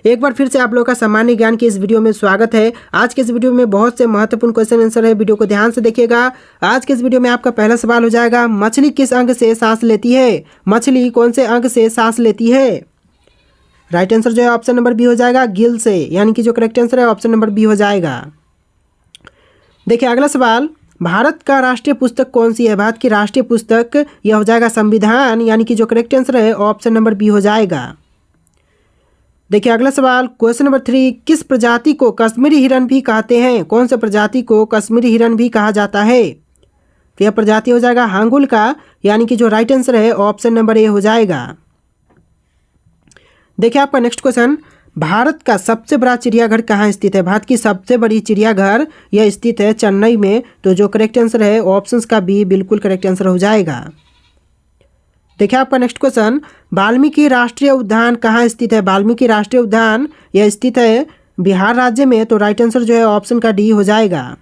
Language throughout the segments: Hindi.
एक बार फिर से आप लोगों का सामान्य ज्ञान की इस वीडियो में स्वागत है। आज के इस वीडियो में बहुत से महत्वपूर्ण क्वेश्चन आंसर है, वीडियो को ध्यान से देखिएगा। आज के इस वीडियो में आपका पहला सवाल हो जाएगा, मछली किस अंग से सांस लेती है? मछली कौन से अंग से सांस लेती है? राइट आंसर जो है ऑप्शन नंबर बी हो जाएगा, गिल से, यानी कि जो करेक्ट आंसर है ऑप्शन नंबर बी हो जाएगा। देखिए अगला सवाल, भारत का राष्ट्रीय पुस्तक कौन सी है? भारत की राष्ट्रीय पुस्तक यह हो जाएगा संविधान, यानी कि जो करेक्ट आंसर है ऑप्शन नंबर बी हो जाएगा। देखिए अगला सवाल, क्वेश्चन नंबर 3, किस प्रजाति को कश्मीरी हिरन भी कहते हैं? कौन से प्रजाति को कश्मीरी हिरन भी कहा जाता है? तो यह प्रजाति हो जाएगा हांगुल का, यानी कि जो राइट आंसर है ऑप्शन नंबर ए हो जाएगा। देखिए आपका नेक्स्ट क्वेश्चन, भारत का सबसे बड़ा चिड़ियाघर कहाँ स्थित है? भारत की सबसे बड़ी चिड़ियाघर यह स्थित है चेन्नई में। तो जो करेक्ट आंसर है ऑप्शन का बी बिल्कुल करेक्ट आंसर हो जाएगा। देखिए आपका नेक्स्ट क्वेश्चन, वाल्मीकि राष्ट्रीय उद्यान कहाँ स्थित है? वाल्मीकि राष्ट्रीय उद्यान यह स्थित है बिहार राज्य में। तो राइट आंसर जो है ऑप्शन का डी हो जाएगा।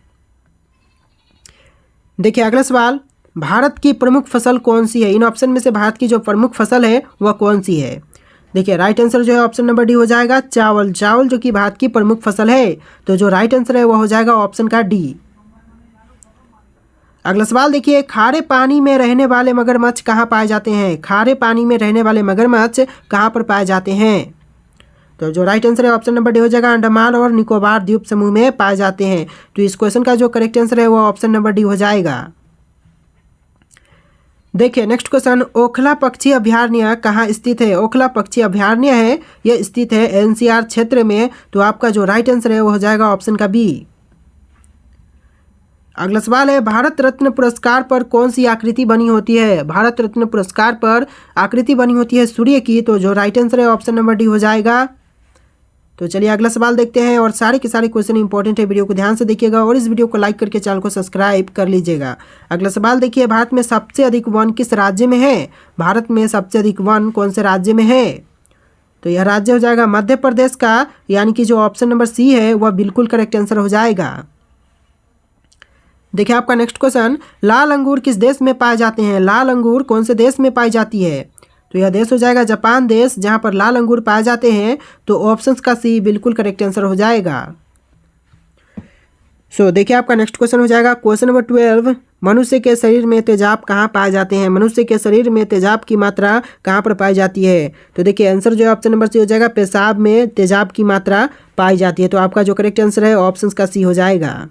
देखिए अगला सवाल, भारत की प्रमुख फसल कौन सी है? इन ऑप्शन में से भारत की जो प्रमुख फसल है वह कौन सी है? देखिए राइट आंसर जो है ऑप्शन नंबर डी हो जाएगा, चावल। चावल जो कि भारत की प्रमुख फसल है। तो जो राइट आंसर है वह हो जाएगा ऑप्शन का डी। अगला सवाल देखिए, खारे पानी में रहने वाले मगरमच्छ कहाँ पाए जाते हैं? खारे पानी में रहने वाले मगरमच्छ कहाँ पर पाए जाते हैं? तो जो राइट आंसर है ऑप्शन नंबर डी हो जाएगा, अंडमान और निकोबार द्वीप समूह में पाए जाते हैं। तो इस क्वेश्चन का जो करेक्ट आंसर है वो ऑप्शन नंबर डी हो जाएगा। देखिए नेक्स्ट क्वेश्चन, ओखला पक्षी अभयारण्य कहाँ स्थित है? ओखला पक्षी अभयारण्य है यह स्थित है एनसीआर क्षेत्र में। तो आपका जो राइट आंसर है वो हो जाएगा ऑप्शन का बी। अगला सवाल है, भारत रत्न पुरस्कार पर कौन सी आकृति बनी होती है? भारत रत्न पुरस्कार पर आकृति बनी होती है सूर्य की। तो जो राइट आंसर है ऑप्शन नंबर डी हो जाएगा। तो चलिए अगला सवाल देखते हैं, और सारे के सारे क्वेश्चन इंपॉर्टेंट है, वीडियो को ध्यान से देखिएगा और इस वीडियो को लाइक करके चैनल को सब्सक्राइब कर लीजिएगा। अगला सवाल देखिए, भारत में सबसे अधिक वन किस राज्य में है? भारत में सबसे अधिक वन कौन से राज्य में है? तो यह राज्य हो जाएगा मध्य प्रदेश का, यानी कि जो ऑप्शन नंबर सी है वह बिल्कुल करेक्ट आंसर हो जाएगा। देखिए आपका नेक्स्ट क्वेश्चन, लाल अंगूर किस देश में पाए जाते हैं? लाल अंगूर कौन से देश में पाई जाती है? तो यह देश हो जाएगा जापान देश, जहां पर लाल अंगूर पाए जाते हैं। तो ऑप्शंस का सी बिल्कुल करेक्ट आंसर हो जाएगा। देखिए आपका नेक्स्ट क्वेश्चन हो जाएगा क्वेश्चन नंबर 12, मनुष्य के शरीर में तेजाब कहाँ पाए जाते हैं? मनुष्य के शरीर में तेजाब की मात्रा कहाँ पर पाई जाती है? तो देखिए आंसर जो है ऑप्शन नंबर सी हो जाएगा, पेशाब में तेजाब की मात्रा पाई जाती है। तो आपका जो करेक्ट आंसर है ऑप्शन का सी हो जाएगा।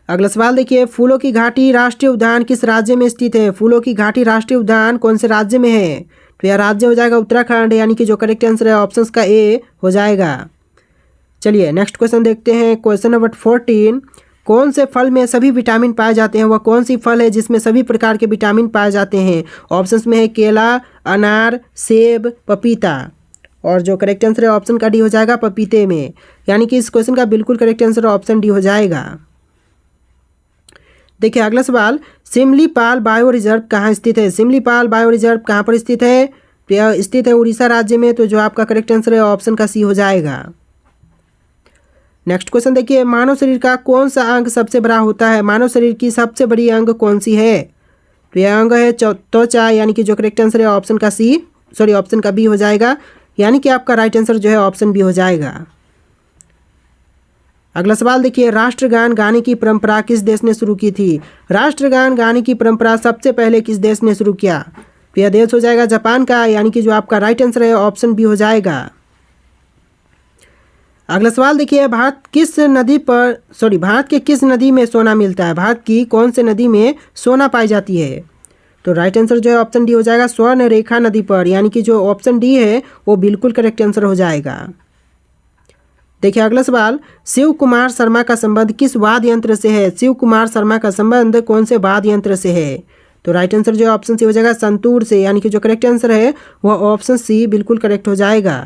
अगला सवाल देखिए, फूलों की घाटी राष्ट्रीय उद्यान किस राज्य में स्थित है? फूलों की घाटी राष्ट्रीय उद्यान कौन से राज्य में है? तो यह राज्य हो जाएगा उत्तराखंड, यानी कि जो करेक्ट आंसर है ऑप्शन का ए हो जाएगा। चलिए नेक्स्ट क्वेश्चन देखते हैं, क्वेश्चन नंबर 14, कौन से फल में सभी विटामिन पाए जाते हैं? वह कौन सी फल है जिसमें सभी प्रकार के विटामिन पाए जाते हैं? ऑप्शंस में है केला, अनार, सेब, पपीता। और जो करेक्ट आंसर है ऑप्शन का डी हो जाएगा, पपीते में, यानी कि इस क्वेश्चन का बिल्कुल करेक्ट आंसर ऑप्शन डी हो जाएगा। देखिए अगला सवाल, सिमलीपाल बायो रिजर्व कहाँ स्थित है? सिमलीपाल बायो रिजर्व कहाँ पर स्थित है? स्थित है उड़ीसा राज्य में। तो जो आपका करेक्ट आंसर है ऑप्शन का सी हो जाएगा। नेक्स्ट क्वेश्चन देखिए, मानव शरीर का कौन सा अंग सबसे बड़ा होता है? मानव शरीर की सबसे बड़ी अंग कौन सी है? तो यह अंग है त्वचा, यानी कि जो करेक्ट आंसर है ऑप्शन का सी, ऑप्शन का बी हो जाएगा, यानी कि आपका राइट आंसर जो है ऑप्शन बी हो जाएगा। अगला सवाल देखिए, राष्ट्रगान गाने की परंपरा किस देश ने शुरू की थी? राष्ट्रगान गाने की परंपरा सबसे पहले किस देश ने शुरू किया? तो यह देश हो जाएगा जापान का, यानी कि जो आपका राइट आंसर है ऑप्शन बी हो जाएगा। अगला सवाल देखिए, भारत के किस नदी में सोना मिलता है? भारत की कौन से नदी में सोना पाई जाती है? तो राइट आंसर जो है ऑप्शन डी हो जाएगा, स्वर्ण रेखा नदी पर, यानी कि जो ऑप्शन डी है वो बिल्कुल करेक्ट आंसर हो जाएगा। देखिए अगला सवाल, शिव कुमार शर्मा का संबंध किस वाद्य यंत्र से है? शिव कुमार शर्मा का संबंध कौन से वाद्य यंत्र से है? तो राइट आंसर जो है ऑप्शन सी हो जाएगा, संतूर से, यानी कि जो करेक्ट आंसर है वह ऑप्शन सी बिल्कुल करेक्ट हो जाएगा।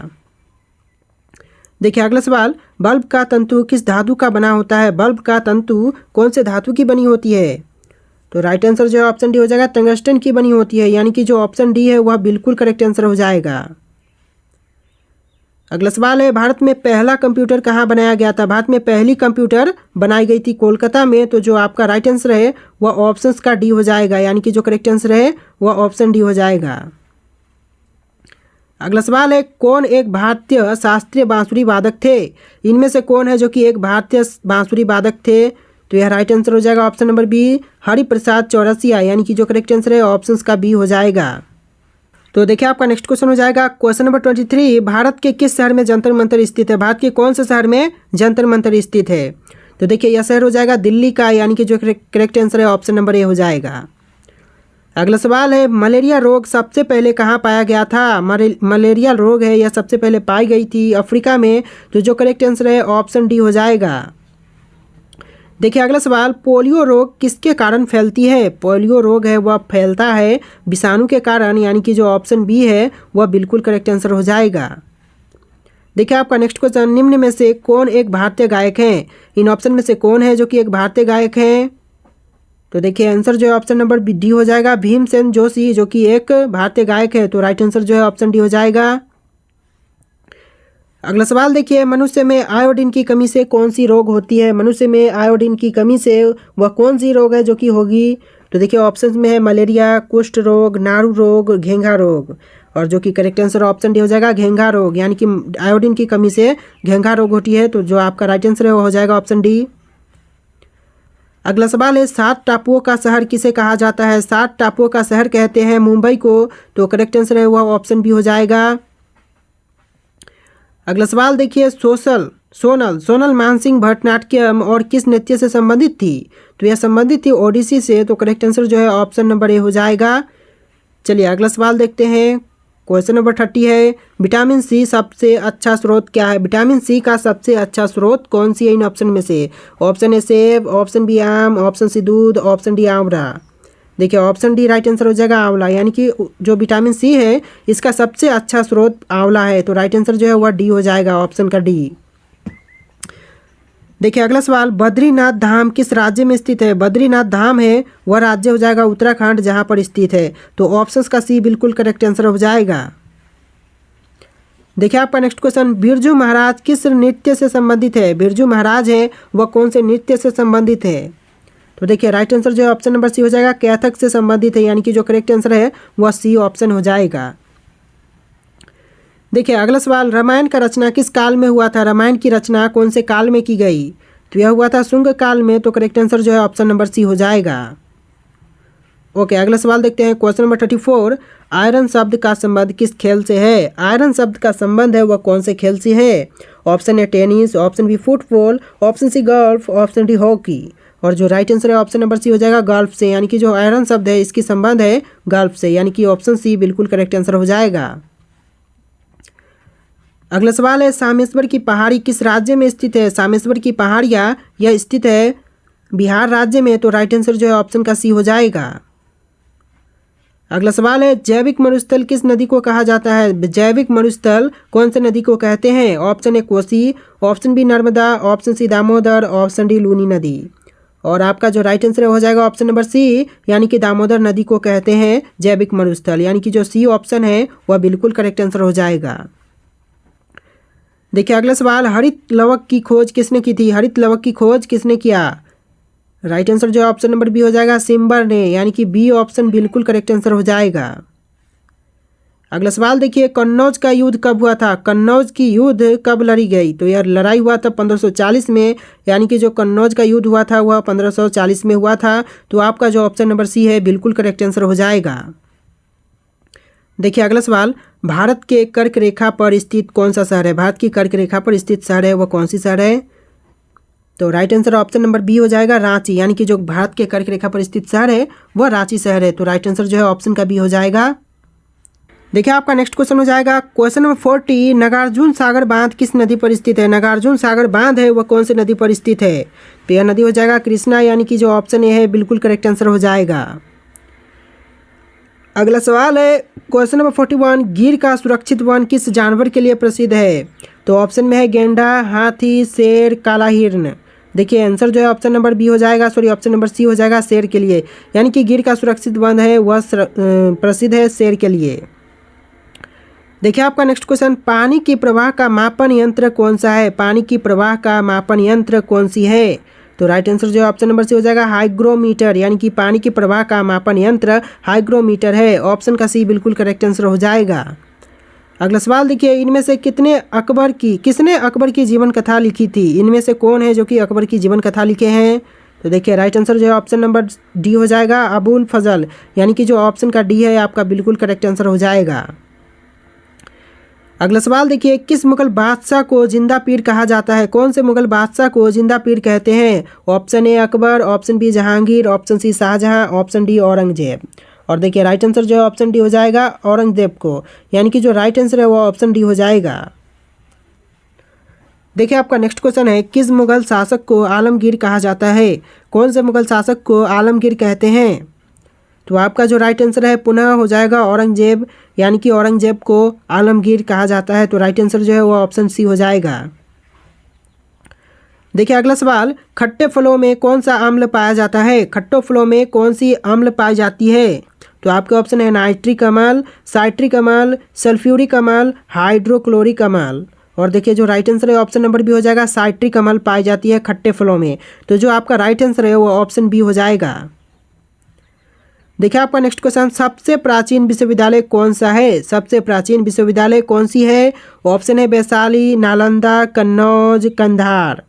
देखिए अगला सवाल, बल्ब का तंतु किस धातु का बना होता है? बल्ब का तंतु कौन से धातु की बनी होती है? तो राइट आंसर जो है ऑप्शन डी हो जाएगा, टंगस्टन की बनी होती है, यानी कि जो ऑप्शन डी है वह बिल्कुल करेक्ट आंसर हो जाएगा। अगला सवाल है, भारत में पहला कंप्यूटर कहाँ बनाया गया था? भारत में पहली कंप्यूटर बनाई गई थी कोलकाता में। तो जो आपका राइट आंसर है वह ऑप्शंस का डी हो जाएगा, यानी कि जो करेक्ट आंसर है वह ऑप्शन डी हो जाएगा। अगला सवाल है, कौन एक भारतीय शास्त्रीय बांसुरी वादक थे? इनमें से कौन है जो कि एक भारतीय बांसुरी वादक थे? तो यह राइट आंसर हो जाएगा option number B, Hariprasad Chaurasia, यानी कि जो करेक्ट आंसर है ऑप्शन का बी हो जाएगा। तो देखिए आपका नेक्स्ट क्वेश्चन हो जाएगा क्वेश्चन नंबर 23, भारत के किस शहर में जंतर मंतर स्थित है? भारत के कौन से शहर में जंतर मंतर स्थित है? तो देखिए यह शहर हो जाएगा दिल्ली का, यानी कि जो करेक्ट आंसर है ऑप्शन नंबर ए हो जाएगा। अगला सवाल है, मलेरिया रोग सबसे पहले कहाँ पाया गया था? मलेरिया रोग है यह सबसे पहले पाई गई थी अफ्रीका में, तो जो करेक्ट आंसर है ऑप्शन डी हो जाएगा। देखिए अगला सवाल, पोलियो रोग किसके कारण फैलती है? पोलियो रोग है वह फैलता है विषाणु के कारण, यानी कि जो ऑप्शन बी है वह बिल्कुल करेक्ट आंसर हो जाएगा। देखिए आपका नेक्स्ट क्वेश्चन, निम्न में से कौन एक भारतीय गायक है? इन ऑप्शन में से कौन है जो कि एक भारतीय गायक है? तो देखिए आंसर जो है ऑप्शन नंबर डी हो जाएगा, भीमसेन जोशी, जो कि एक भारतीय गायक है। तो राइट आंसर जो है ऑप्शन डी हो जाएगा। अगला सवाल देखिए, मनुष्य में आयोडीन की कमी से कौन सी रोग होती है? मनुष्य में आयोडीन की कमी से वह कौन सी रोग है जो कि होगी? तो देखिए ऑप्शन में है मलेरिया, कुष्ठ रोग, नाड़ू रोग, घेंघा रोग, और जो कि करेक्ट आंसर ऑप्शन डी हो जाएगा घेंघा रोग, यानी कि आयोडीन की कमी से घेंघा रोग होती है। तो जो आपका राइट आंसर है वो हो जाएगा ऑप्शन डी। अगला सवाल है, 7 टापुओं का शहर किसे कहा जाता है? 7 टापुओं का शहर कहते हैं मुंबई को, तो करेक्ट आंसर है वह ऑप्शन बी हो जाएगा। अगला सवाल देखिए, सोनल मानसिंह भरतनाट्यम और किस नृत्य से संबंधित थी? तो यह संबंधित थी ओडिसी से, तो करेक्ट आंसर जो है ऑप्शन नंबर ए हो जाएगा। चलिए अगला सवाल देखते हैं, क्वेश्चन नंबर 30 है, विटामिन सी सबसे अच्छा स्रोत क्या है? विटामिन सी का सबसे अच्छा स्रोत कौन सी है इन ऑप्शन में से? ऑप्शन ए सेब, ऑप्शन बी आम, ऑप्शन सी दूध, ऑप्शन डी आंवला। देखिए ऑप्शन डी राइट आंसर हो जाएगा आंवला, यानी कि जो विटामिन सी है इसका सबसे अच्छा स्रोत आंवला है। तो राइट आंसर जो है वह डी हो जाएगा, ऑप्शन का डी। देखिए अगला सवाल, बद्रीनाथ धाम किस राज्य में स्थित है? बद्रीनाथ धाम है वह राज्य हो जाएगा उत्तराखंड, जहां पर स्थित है। तो ऑप्शंस का सी बिल्कुल करेक्ट आंसर हो जाएगा। देखिए आपका नेक्स्ट क्वेश्चन, बिरजू महाराज किस नृत्य से संबंधित है? बिरजू महाराज है वह कौन से नृत्य से संबंधित है? तो देखिए राइट आंसर जो है ऑप्शन नंबर सी हो जाएगा, कैथक से संबंधित है, यानी कि जो करेक्ट आंसर है वह सी ऑप्शन हो जाएगा। देखिए अगला सवाल, रामायण का रचना किस काल में हुआ था? रामायण की रचना कौन से काल में की गई? तो यह हुआ था शुंग काल में, तो करेक्ट आंसर जो है ऑप्शन नंबर सी हो जाएगा। ओके अगला सवाल देखते हैं, क्वेश्चन नंबर 34, आयरन शब्द का संबंध किस खेल से है? आयरन शब्द का संबंध है वह कौन से खेल से है? Option A tennis, option B football, option C golf, option D hockey, और जो राइट आंसर है ऑप्शन नंबर सी हो जाएगा गोल्फ से, यानी कि जो आयरन शब्द है इसकी संबंध है गोल्फ से, यानी कि ऑप्शन सी बिल्कुल करेक्ट आंसर हो जाएगा। अगला सवाल है, सामेश्वर की पहाड़ी किस राज्य में स्थित है? सामेश्वर की पहाड़ियाँ यह स्थित है बिहार राज्य में, तो राइट आंसर जो है ऑप्शन का सी हो जाएगा। अगला सवाल है, जैविक मरुस्थल किस नदी को कहा जाता है? जैविक मरुस्थल कौन से नदी को कहते हैं? Option A Kosi, option B Narmada, option C Damodar, option D Luni नदी, और आपका जो राइट आंसर हो जाएगा ऑप्शन नंबर सी, यानी कि दामोदर नदी को कहते हैं जैविक मरुस्थल, यानी कि जो सी ऑप्शन है वह बिल्कुल करेक्ट आंसर हो जाएगा। देखिए अगला सवाल, हरित लवक की खोज किसने की थी? हरित लवक की खोज किसने किया? राइट आंसर जो है ऑप्शन नंबर बी हो जाएगा, सिम्बर ने, यानी कि बी ऑप्शन बिल्कुल करेक्ट आंसर हो जाएगा। अगला सवाल देखिए, कन्नौज का युद्ध कब हुआ था? कन्नौज की युद्ध कब लड़ी गई? तो यह लड़ाई हुआ था 1540 में, यानी कि जो कन्नौज का युद्ध हुआ था वह 1540 में हुआ था। तो आपका जो ऑप्शन नंबर सी है बिल्कुल करेक्ट आंसर हो जाएगा। देखिए अगला सवाल, भारत के कर्क रेखा पर स्थित कौन सा शहर है? भारत की कर्क रेखा पर स्थित शहर है वह कौन सी शहर है? तो right answer option number B हो जाएगा, रांची, यानी कि जो भारत के कर्क रेखा पर स्थित शहर है वह रांची शहर है। तो राइट आंसर जो है ऑप्शन का बी हो जाएगा। देखिए आपका नेक्स्ट क्वेश्चन हो जाएगा क्वेश्चन नंबर 40, नागार्जुन सागर बांध किस नदी पर स्थित है? नागार्जुन सागर बांध है वह कौन सी नदी पर स्थित है? तो यह नदी हो जाएगा कृष्णा, यानी कि जो ऑप्शन ए है बिल्कुल करेक्ट आंसर हो जाएगा। अगला सवाल है क्वेश्चन नंबर 41, गिर का सुरक्षित वन किस जानवर के लिए प्रसिद्ध है? तो ऑप्शन में है गेंडा, हाथी, शेर, काला हिरण। देखिए आंसर जो है ऑप्शन नंबर बी हो जाएगा, सॉरी ऑप्शन नंबर सी हो जाएगा शेर के लिए, यानी कि गिर का सुरक्षित वन है वह प्रसिद्ध है शेर के लिए। देखिए आपका नेक्स्ट क्वेश्चन, पानी की प्रवाह का मापन यंत्र कौन सा है? पानी की प्रवाह का मापन यंत्र कौन सी है? तो राइट आंसर जो है ऑप्शन नंबर सी हो जाएगा हाइग्रोमीटर, यानी कि पानी की प्रवाह का मापन यंत्र हाइग्रोमीटर है। ऑप्शन का सी बिल्कुल करेक्ट आंसर हो जाएगा। अगला सवाल देखिए, इनमें से किसने अकबर की जीवन कथा लिखी थी? इनमें से कौन है जो कि अकबर की जीवन कथा लिखे हैं? तो देखिए राइट आंसर जो है ऑप्शन नंबर डी हो जाएगा, अबुल फजल, यानी कि जो ऑप्शन का डी है आपका बिल्कुल करेक्ट आंसर हो जाएगा। अगला सवाल देखिए, किस मुगल बादशाह को जिंदा पीर कहा जाता है? कौन से मुगल बादशाह को जिंदा पीर कहते हैं? Option A Akbar, option B Jahangir, option C Shahjahan, option D Aurangzeb. और देखिए राइट आंसर जो है ऑप्शन डी हो जाएगा, औरंगजेब को, यानी कि जो राइट आंसर है वो ऑप्शन डी हो जाएगा। देखिए आपका नेक्स्ट क्वेश्चन है, किस मुगल शासक को आलमगीर कहा जाता है? कौन से मुगल शासक को आलमगीर कहते हैं? तो आपका जो राइट आंसर है पुनः हो जाएगा औरंगजेब, यानी कि औरंगजेब को आलमगीर कहा जाता है। तो राइट आंसर जो है वो ऑप्शन सी हो जाएगा। देखिए अगला सवाल, खट्टे फलों में कौन सा अम्ल पाया जाता है? खट्टे फलों में कौन सी अम्ल पाई जाती है? तो आपके ऑप्शन है नाइट्रिक अम्ल, साइट्रिक अम्ल, सल्फ्यूरिक अम्ल, हाइड्रोक्लोरिक अम्ल। और देखिए जो राइट आंसर है ऑप्शन नंबर बी हो जाएगा, साइट्रिक अम्ल पाई जाती है खट्टे फलों में। तो जो आपका राइट आंसर है वो ऑप्शन बी हो जाएगा। देखिए आपका नेक्स्ट क्वेश्चन, सबसे प्राचीन विश्वविद्यालय कौन सा है? सबसे प्राचीन विश्वविद्यालय कौन सी है? ऑप्शन है वैशाली, नालंदा, कन्नौज, कंधार।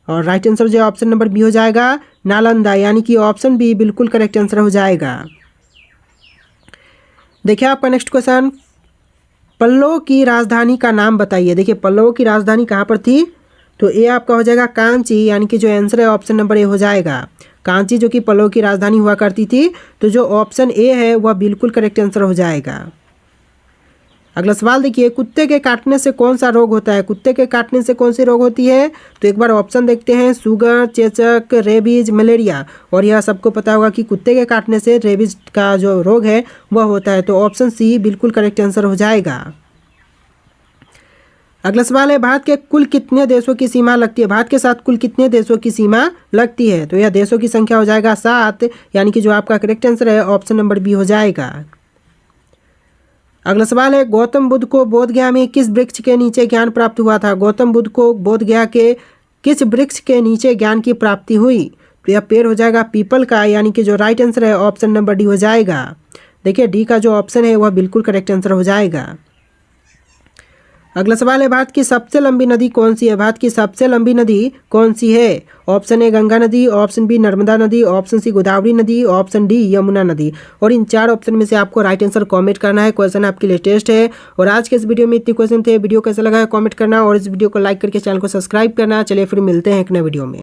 और राइट आंसर जो ऑप्शन नंबर बी हो जाएगा, नालंदा, यानी कि ऑप्शन बी बिल्कुल करेक्ट आंसर हो जाएगा। देखिए आपका नेक्स्ट क्वेश्चन, पल्लव की राजधानी का नाम बताइए। देखिए पल्लव की राजधानी कहाँ पर थी? तो ए आपका हो जाएगा कांची, यानी कि जो आंसर है ऑप्शन नंबर ए हो जाएगा, कांची, जो कि पल्लव की राजधानी हुआ करती थी। तो जो ऑप्शन ए है वह बिल्कुल करेक्ट आंसर हो जाएगा। अगला सवाल देखिए, कुत्ते के काटने से कौन सा रोग होता है? कुत्ते के काटने से कौन सी रोग होती है? तो एक बार ऑप्शन देखते हैं, शुगर, चेचक, रेबीज, मलेरिया। और यह सबको पता होगा कि कुत्ते के काटने से रेबीज का जो रोग है वह होता है। तो ऑप्शन सी बिल्कुल करेक्ट आंसर हो जाएगा। अगला सवाल है, भारत के कुल कितने देशों की सीमा लगती है? भारत के साथ कुल कितने देशों की सीमा लगती है? तो यह देशों की संख्या हो जाएगा 7, यानी कि जो आपका करेक्ट आंसर है ऑप्शन नंबर बी हो जाएगा। अगला सवाल है, गौतम बुद्ध को बोधगया में किस वृक्ष के नीचे ज्ञान प्राप्त हुआ था? गौतम बुद्ध को बोधगया के किस वृक्ष के नीचे ज्ञान की प्राप्ति हुई? तो यह पेड़ हो जाएगा पीपल का, यानी कि जो राइट आंसर है ऑप्शन नंबर डी हो जाएगा। देखिए डी का जो ऑप्शन है वह बिल्कुल करेक्ट आंसर हो जाएगा। अगला सवाल है, भारत की सबसे लंबी नदी कौन सी है? भारत की सबसे लंबी नदी कौन सी है? ऑप्शन ए गंगा नदी, ऑप्शन बी नर्मदा नदी, ऑप्शन सी गोदावरी नदी, ऑप्शन डी यमुना नदी। और इन 4 ऑप्शन में से आपको राइट आंसर कमेंट करना है। क्वेश्चन आपके लिए टेस्ट है। और आज के इस वीडियो में इतने क्वेश्चन थे। वीडियो कैसा लगा है कमेंट करना, और इस वीडियो को लाइक करके चैनल को सब्सक्राइब करना। चलिए फिर मिलते हैं एक नए वीडियो में।